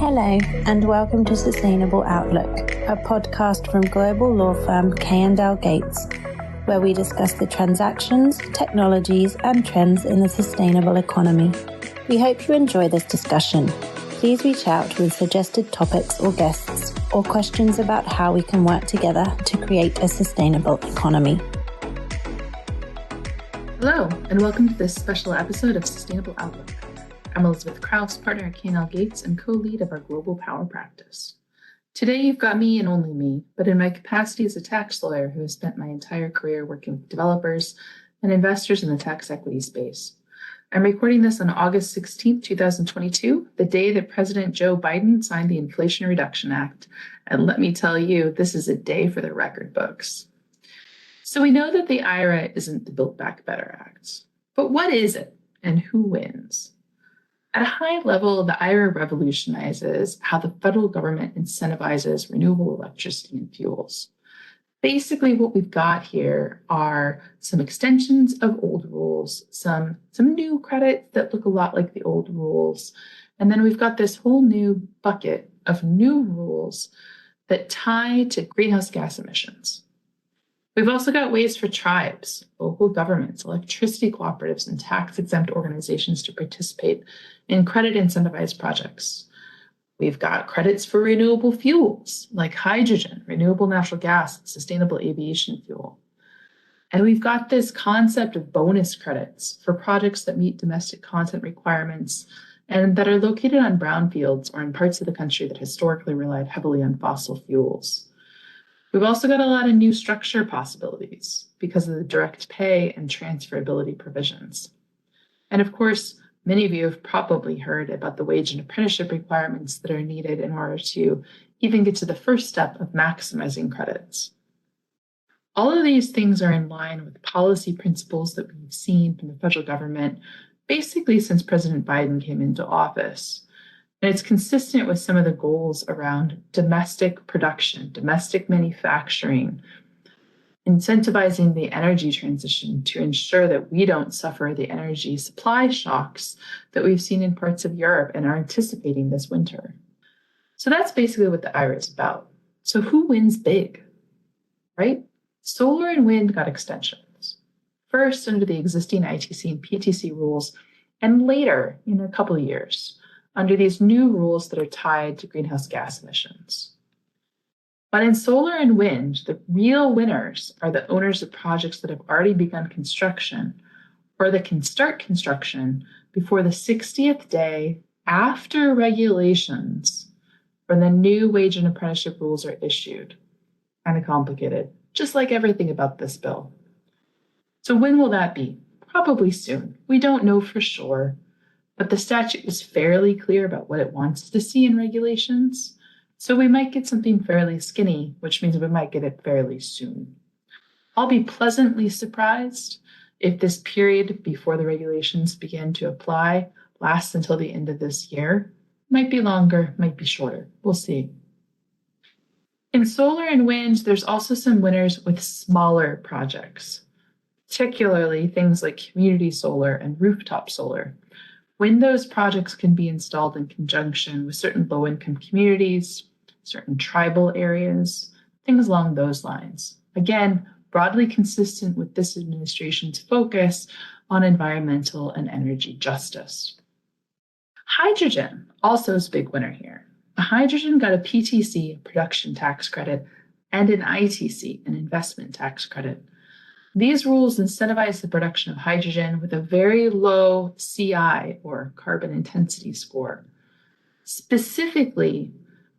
Hello, and welcome to Sustainable Outlook, a podcast from global law firm K&L Gates, where we discuss the transactions, technologies, and trends in the sustainable economy. We hope you enjoy this discussion. Please reach out with suggested topics or guests, or questions about how we can work together to create a sustainable economy. Hello, and welcome to this special episode of Sustainable Outlook. I'm Elizabeth Crouse, partner at K&L Gates and co-lead of our global power practice. Today you've got me and only me, but in my capacity as a tax lawyer who has spent my entire career working with developers and investors in the tax equity space. I'm recording this on August 16, 2022, the day that President Joe Biden signed the Inflation Reduction Act. And let me tell you, this is a day for the record books. So we know that the IRA isn't the Build Back Better Act. But what is it, and who wins? At a high level, the IRA revolutionizes how the federal government incentivizes renewable electricity and fuels. Basically, what we've got here are some extensions of old rules, some new credits that look a lot like the old rules, and then we've got this whole new bucket of new rules that tie to greenhouse gas emissions. We've also got ways for tribes, local governments, electricity cooperatives, and tax-exempt organizations to participate in credit-incentivized projects. We've got credits for renewable fuels like hydrogen, renewable natural gas, and sustainable aviation fuel. And we've got this concept of bonus credits for projects that meet domestic content requirements and that are located on brownfields or in parts of the country that historically relied heavily on fossil fuels. We've also got a lot of new structure possibilities because of the direct pay and transferability provisions. And of course, many of you have probably heard about the wage and apprenticeship requirements that are needed in order to even get to the first step of maximizing credits. All of these things are in line with policy principles that we've seen from the federal government basically since President Biden came into office. And it's consistent with some of the goals around domestic production, domestic manufacturing, incentivizing the energy transition to ensure that we don't suffer the energy supply shocks that we've seen in parts of Europe and are anticipating this winter. So that's basically what the IRA is about. So who wins big, right? Solar and wind got extensions. First under the existing ITC and PTC rules, and later in a couple of years under these new rules that are tied to greenhouse gas emissions. But in solar and wind, the real winners are the owners of projects that have already begun construction or that can start construction before the 60th day after regulations for the new wage and apprenticeship rules are issued. Kind of complicated, just like everything about this bill. So when will that be? Probably soon. We don't know for sure. But the statute is fairly clear about what it wants to see in regulations, so we might get something fairly skinny, which means we might get it fairly soon. I'll be pleasantly surprised if this period before the regulations begin to apply lasts until the end of this year. Might be longer, might be shorter. We'll see. In solar and wind, there's also some winners with smaller projects, particularly things like community solar and rooftop solar. When those projects can be installed in conjunction with certain low-income communities, certain tribal areas, things along those lines. Again, broadly consistent with this administration's focus on environmental and energy justice. Hydrogen also is a big winner here. Hydrogen got a PTC, production tax credit, and an ITC, an investment tax credit. These rules incentivize the production of hydrogen with a very low CI, or carbon intensity score. Specifically,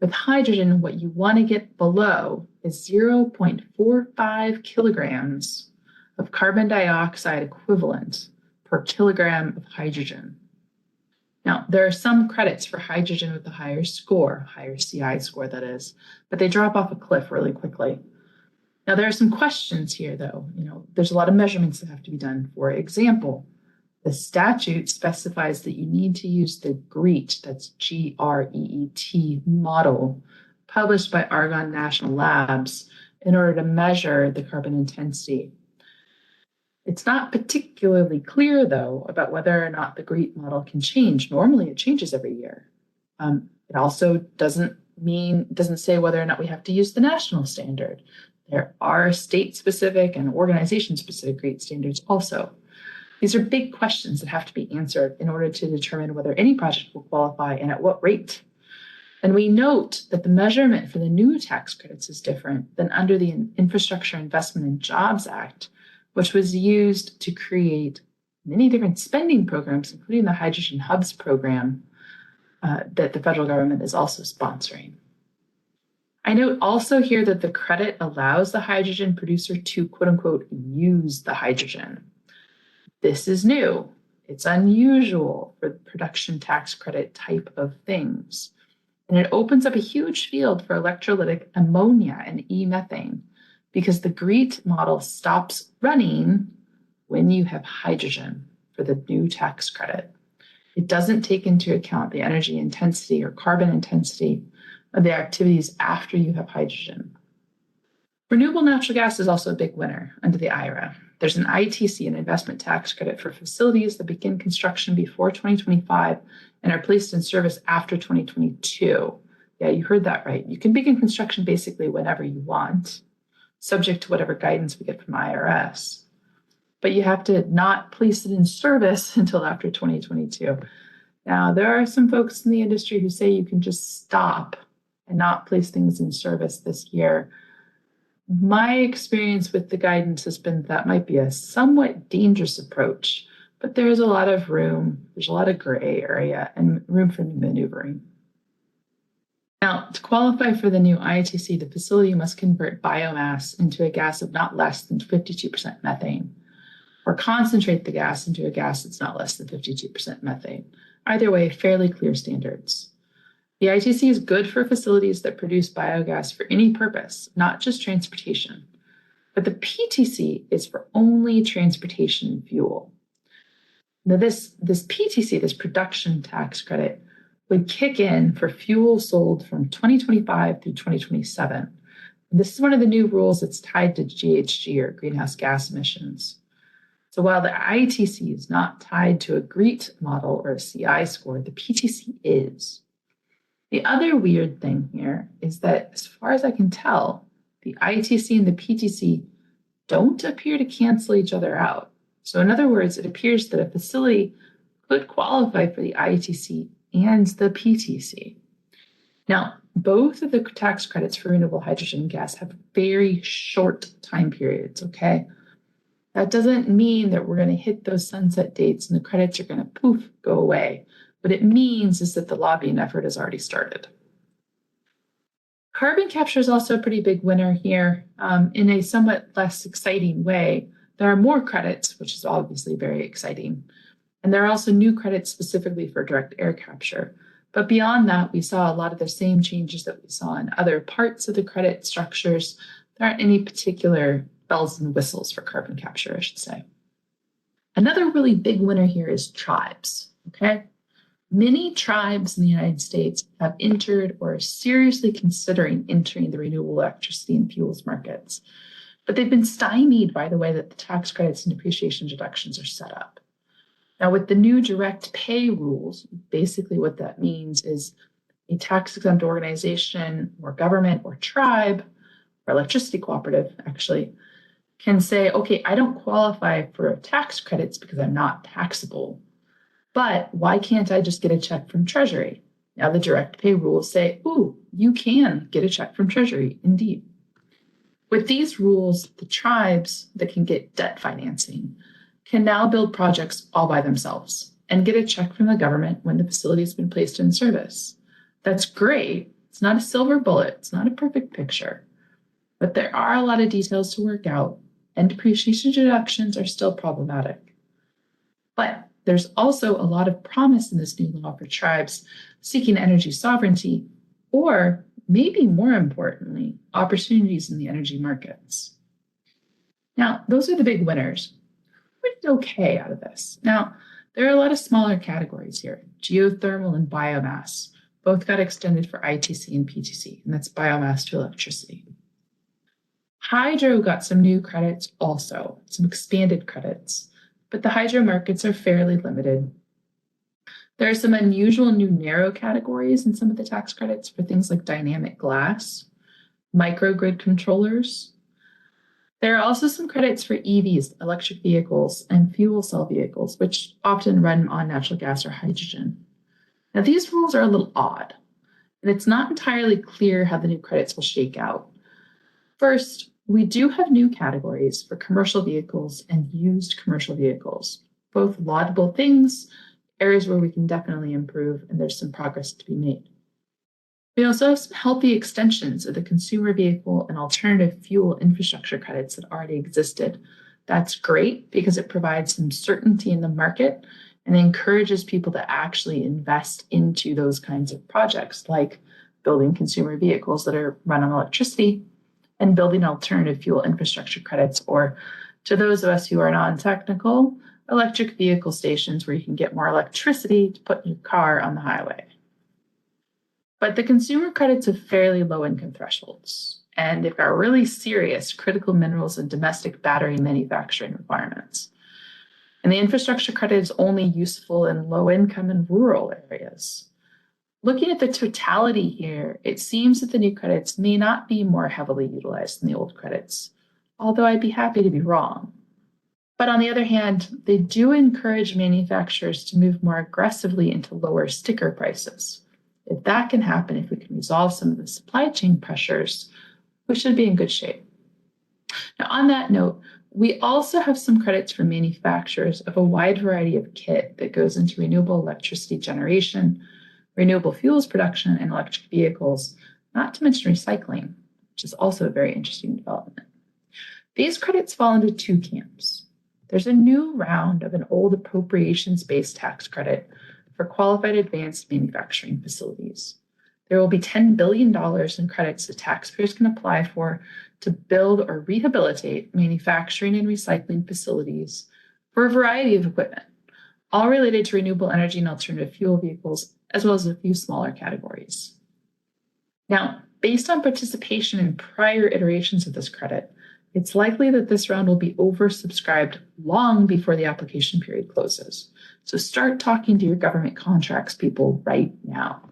with hydrogen, what you want to get below is 0.45 kilograms of carbon dioxide equivalent per kilogram of hydrogen. Now, there are some credits for hydrogen with a higher score, higher CI score that is, but they drop off a cliff really quickly. Now, there are some questions here, though. There's a lot of measurements that have to be done. For example, the statute specifies that you need to use the GREET, that's GREET model, published by Argonne National Labs in order to measure the carbon intensity. It's not particularly clear, though, about whether or not the GREET model can change. Normally, it changes every year. It also doesn't say whether or not we have to use the national standard. There are state-specific and organization-specific GREAT standards also. These are big questions that have to be answered in order to determine whether any project will qualify and at what rate. And we note that the measurement for the new tax credits is different than under the Infrastructure Investment and Jobs Act, which was used to create many different spending programs, including the Hydrogen Hubs program that the federal government is also sponsoring. I note also here that the credit allows the hydrogen producer to, quote unquote, use the hydrogen. This is new. It's unusual for the production tax credit type of things. And it opens up a huge field for electrolytic ammonia and e-methane because the GREAT model stops running when you have hydrogen for the new tax credit. It doesn't take into account the energy intensity or carbon intensity of the activities after you have hydrogen. Renewable natural gas is also a big winner under the IRA. There's an ITC, an investment tax credit for facilities that begin construction before 2025 and are placed in service after 2022. Yeah, you heard that right. You can begin construction basically whenever you want, subject to whatever guidance we get from IRS. But you have to not place it in service until after 2022. Now, there are some folks in the industry who say you can just stop and not place things in service this year. My experience with the guidance has been that might be a somewhat dangerous approach, but there's a lot of room, there's a lot of gray area and room for maneuvering. Now, to qualify for the new ITC, the facility must convert biomass into a gas of not less than 52% methane, or concentrate the gas into a gas that's not less than 52% methane. Either way, fairly clear standards. The ITC is good for facilities that produce biogas for any purpose, not just transportation. But the PTC is for only transportation fuel. Now, this PTC, this production tax credit, would kick in for fuel sold from 2025 through 2027. And this is one of the new rules that's tied to GHG, or greenhouse gas emissions. So while the ITC is not tied to a GREAT model or a CI score, the PTC is. The other weird thing here is that, as far as I can tell, the ITC and the PTC don't appear to cancel each other out. So in other words, it appears that a facility could qualify for the ITC and the PTC. Now, both of the tax credits for renewable hydrogen gas have very short time periods, okay? That doesn't mean that we're going to hit those sunset dates and the credits are going to poof, go away. What it means is that the lobbying effort has already started. Carbon capture is also a pretty big winner here in a somewhat less exciting way. There are more credits, which is obviously very exciting. And there are also new credits specifically for direct air capture. But beyond that, we saw a lot of the same changes that we saw in other parts of the credit structures. There aren't any particular bells and whistles for carbon capture, I should say. Another really big winner here is tribes, okay? Many tribes in the United States have entered or are seriously considering entering the renewable electricity and fuels markets, but they've been stymied by the way that the tax credits and depreciation deductions are set up. Now, with the new direct pay rules, basically what that means is a tax-exempt organization or government or tribe or electricity cooperative actually can say, okay, I don't qualify for tax credits because I'm not taxable. But why can't I just get a check from Treasury? Now the direct pay rules say, ooh, you can get a check from Treasury, indeed. With these rules, the tribes that can get debt financing can now build projects all by themselves and get a check from the government when the facility has been placed in service. That's great. It's not a silver bullet. It's not a perfect picture. But there are a lot of details to work out, and depreciation deductions are still problematic. But there's also a lot of promise in this new law for tribes seeking energy sovereignty, or maybe more importantly, opportunities in the energy markets. Now, those are the big winners. We did okay out of this. Now, there are a lot of smaller categories here. Geothermal and biomass both got extended for ITC and PTC, and that's biomass to electricity. Hydro got some new credits also, some expanded credits, but the hydro markets are fairly limited. There are some unusual new narrow categories in some of the tax credits for things like dynamic glass, microgrid controllers. There are also some credits for EVs, electric vehicles, and fuel cell vehicles, which often run on natural gas or hydrogen. Now, these rules are a little odd, and it's not entirely clear how the new credits will shake out. First, we do have new categories for commercial vehicles and used commercial vehicles, both laudable things, areas where we can definitely improve, and there's some progress to be made. We also have some healthy extensions of the consumer vehicle and alternative fuel infrastructure credits that already existed. That's great because it provides some certainty in the market and encourages people to actually invest into those kinds of projects, like building consumer vehicles that are run on electricity and building alternative fuel infrastructure credits, or to those of us who are non-technical, electric vehicle stations where you can get more electricity to put in your car on the highway. But the consumer credits have fairly low income thresholds, and they've got really serious critical minerals and domestic battery manufacturing requirements. And the infrastructure credit is only useful in low income and rural areas. Looking at the totality here, it seems that the new credits may not be more heavily utilized than the old credits, although I'd be happy to be wrong. But on the other hand, they do encourage manufacturers to move more aggressively into lower sticker prices. If that can happen, if we can resolve some of the supply chain pressures, we should be in good shape. Now, on that note, we also have some credits for manufacturers of a wide variety of kit that goes into renewable electricity generation, renewable fuels production, and electric vehicles, not to mention recycling, which is also a very interesting development. These credits fall into two camps. There's a new round of an old appropriations-based tax credit for qualified advanced manufacturing facilities. There will be $10 billion in credits that taxpayers can apply for to build or rehabilitate manufacturing and recycling facilities for a variety of equipment, all related to renewable energy and alternative fuel vehicles, as well as a few smaller categories. Now, based on participation in prior iterations of this credit, it's likely that this round will be oversubscribed long before the application period closes. So start talking to your government contracts people right now.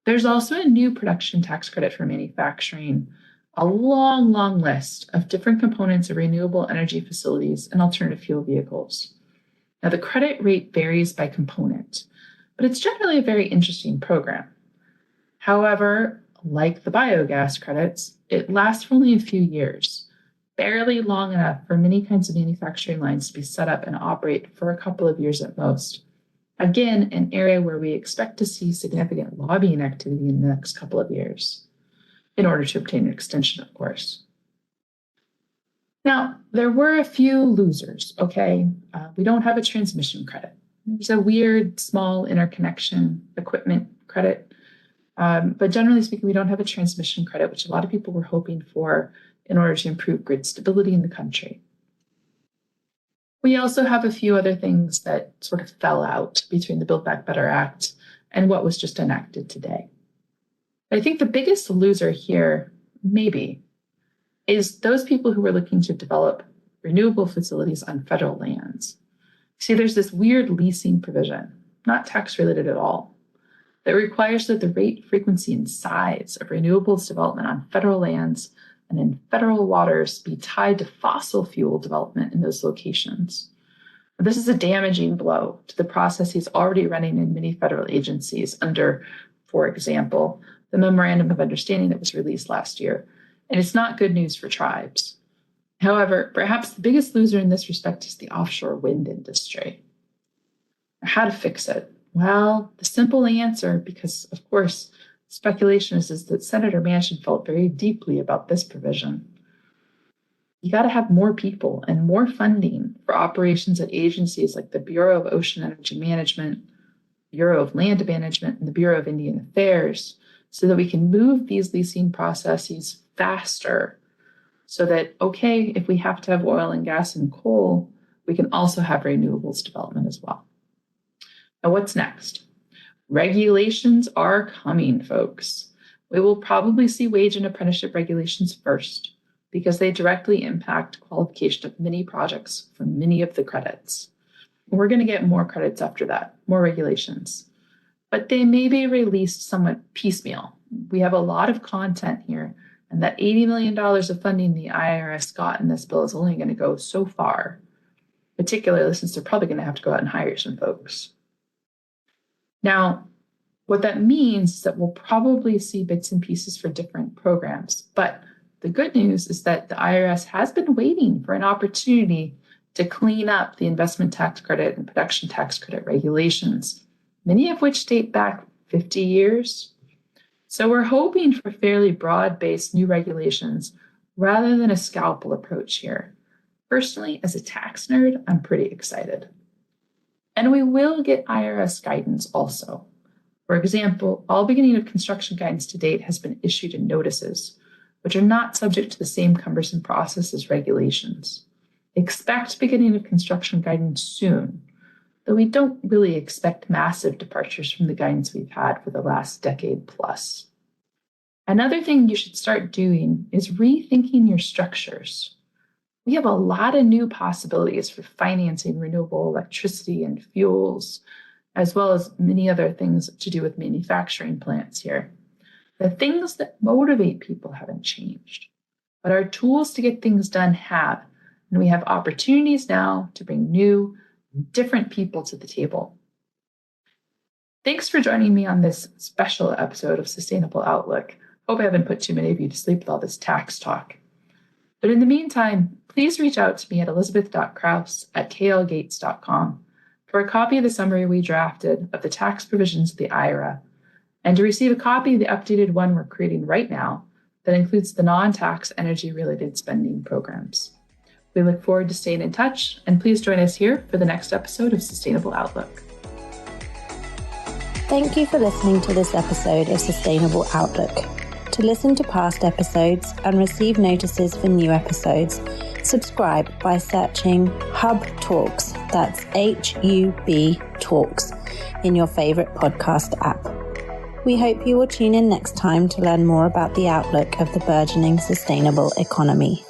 There's also a new production tax credit for manufacturing, a long, long list of different components of renewable energy facilities and alternative fuel vehicles. Now, the credit rate varies by component, but it's generally a very interesting program. However, like the biogas credits, it lasts for only a few years, barely long enough for many kinds of manufacturing lines to be set up and operate for a couple of years at most. Again, an area where we expect to see significant lobbying activity in the next couple of years, in order to obtain an extension, of course. Now, there were a few losers, okay? We don't have a transmission credit. There's a weird small interconnection equipment credit. But generally speaking, we don't have a transmission credit, which a lot of people were hoping for in order to improve grid stability in the country. We also have a few other things that sort of fell out between the Build Back Better Act and what was just enacted today. I think the biggest loser here, maybe, is those people who were looking to develop renewable facilities on federal lands. See, there's this weird leasing provision, not tax related at all, that requires that the rate, frequency, and size of renewables development on federal lands and in federal waters be tied to fossil fuel development in those locations. This is a damaging blow to the processes already running in many federal agencies under, for example, the Memorandum of Understanding that was released last year. And it's not good news for tribes. However, perhaps the biggest loser in this respect is the offshore wind industry. How to fix it? Well, the simple answer, because of course, speculation is that Senator Manchin felt very deeply about this provision. You got to have more people and more funding for operations at agencies like the Bureau of Ocean Energy Management, Bureau of Land Management, and the Bureau of Indian Affairs, so that we can move these leasing processes faster, so that, okay, if we have to have oil and gas and coal, we can also have renewables development as well. Now, what's next? Regulations are coming, folks. We will probably see wage and apprenticeship regulations first, because they directly impact qualification of many projects for many of the credits. We're going to get more credits after that, more regulations. But they may be released somewhat piecemeal. We have a lot of content here, and that $80 million of funding the IRS got in this bill is only going to go so far, particularly since they're probably going to have to go out and hire some folks. Now, what that means is that we'll probably see bits and pieces for different programs. But the good news is that the IRS has been waiting for an opportunity to clean up the investment tax credit and production tax credit regulations, many of which date back 50 years. So we're hoping for fairly broad-based new regulations rather than a scalpel approach here. Personally, as a tax nerd, I'm pretty excited. And we will get IRS guidance also. For example, all beginning of construction guidance to date has been issued in notices, which are not subject to the same cumbersome process as regulations. Expect beginning of construction guidance soon, though we don't really expect massive departures from the guidance we've had for the last decade plus. Another thing you should start doing is rethinking your structures. We have a lot of new possibilities for financing renewable electricity and fuels, as well as many other things to do with manufacturing plants here. The things that motivate people haven't changed, but our tools to get things done have, and we have opportunities now to bring new, different people to the table. Thanks for joining me on this special episode of Sustainable Outlook. Hope I haven't put too many of you to sleep with all this tax talk. But in the meantime, please reach out to me at elizabeth.crouse@klgates.com for a copy of the summary we drafted of the tax provisions of the IRA, and to receive a copy of the updated one we're creating right now that includes the non-tax energy-related spending programs. We look forward to staying in touch, and please join us here for the next episode of Sustainable Outlook. Thank you for listening to this episode of Sustainable Outlook. To listen to past episodes and receive notices for new episodes, subscribe by searching Hub Talks, that's HUB Talks, in your favorite podcast app. We hope you will tune in next time to learn more about the outlook of the burgeoning sustainable economy.